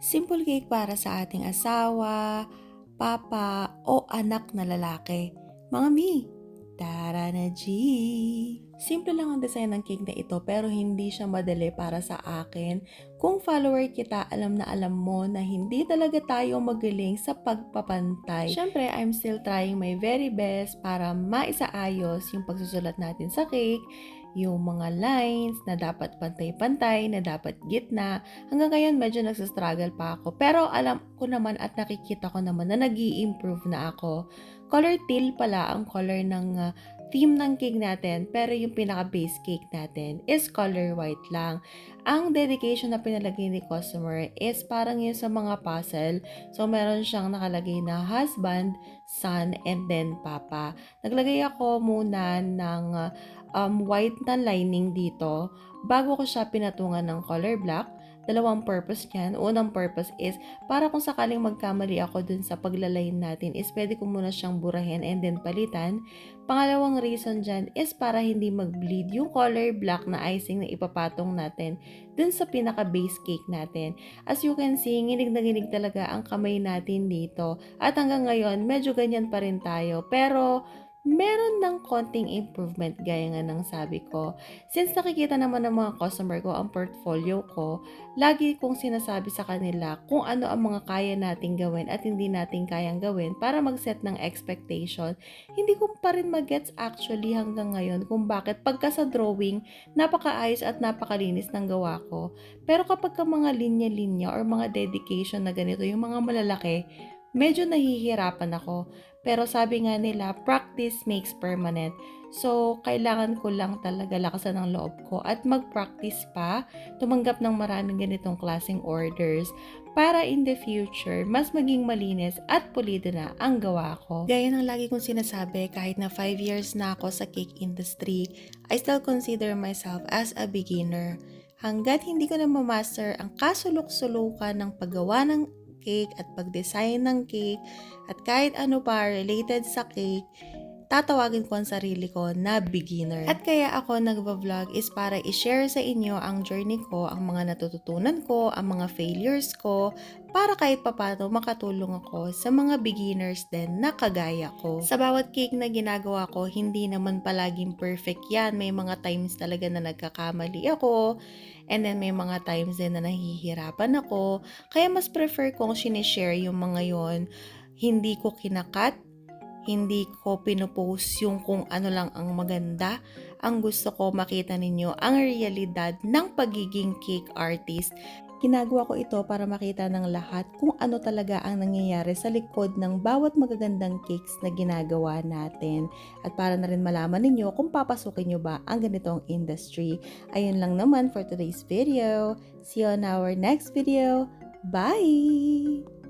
Simple cake para sa ating asawa, papa, o anak na lalaki. Mga mi, tara na G! Simple lang ang design ng cake na ito pero hindi siya madali para sa akin. Kung follower kita, alam na alam mo na hindi talaga tayo magaling sa pagpapantay. Siyempre, I'm still trying my very best para maisaayos yung pagsusulat natin sa cake, yung mga lines na dapat pantay-pantay, na dapat gitna. Hanggang ngayon, medyo nagsastruggle pa ako. Pero alam ko naman at nakikita ko naman na nag-i-improve na ako. Color teal pala ang color ng theme ng cake natin, pero yung pinaka-base cake natin is color white lang. Ang dedication na pinalagay ni customer is parang yun sa mga puzzle. So, meron siyang nakalagay na husband, son, and then papa. Naglagay ako muna ng white na lining dito bago ko siya pinatungan ng color black. Dalawang purpose niyan. Unang purpose is para kung sakaling magkamali ako dun sa paglaline natin is pwede ko muna siyang burahin and then palitan. Pangalawang reason dyan is para hindi mag-bleed yung color black na icing na ipapatong natin dun sa pinaka-base cake natin. As you can see, nginig na nginig talaga ang kamay natin dito. At hanggang ngayon, medyo ganyan pa rin tayo. Pero meron ng konting improvement gaya nga ng sabi ko. Since nakikita naman ng mga customer ko ang portfolio ko, lagi kong sinasabi sa kanila kung ano ang mga kaya nating gawin at hindi nating kayang gawin para mag-set ng expectation. Hindi ko pa rin mag-gets actually hanggang ngayon kung bakit pagka sa drawing, napakaayos at napakalinis ng gawa ko. Pero kapag ka mga linya-linya or mga dedication na ganito, yung mga malalaki, medyo nahihirapan ako. Pero sabi nga nila, practice makes permanent. So, kailangan ko lang talaga lakasan ng loob ko at mag-practice pa, tumanggap ng maraming ganitong klaseng orders para in the future, mas maging malinis at pulido na ang gawa ko. Gaya ng lagi kong sinasabi, kahit na 5 years na ako sa cake industry, I still consider myself as a beginner. Hanggat hindi ko na ma-master ang kasulok-sulukan ng paggawa ng cake at pag-design ng cake at kahit ano pa related sa cake, tatawagin ko ang sarili ko na beginner. At kaya ako nagva-vlog is para i-share sa inyo ang journey ko, ang mga natututunan ko, ang mga failures ko, para kahit papano makatulong ako sa mga beginners din na kagaya ko. Sa bawat cake na ginagawa ko, hindi naman palaging perfect yan. May mga times talaga na nagkakamali ako, and then may mga times din na nahihirapan ako. Kaya mas prefer kong sinishare yung mga yon. Hindi ko kinakat, hindi ko pinupost yung kung ano lang ang maganda. Ang gusto ko makita ninyo ang realidad ng pagiging cake artist. Ginagawa ko ito para makita ng lahat kung ano talaga ang nangyayari sa likod ng bawat magagandang cakes na ginagawa natin. At para na rin malaman ninyo kung papasukin nyo ba ang ganitong industry. Ayun lang naman for today's video. See you on our next video. Bye!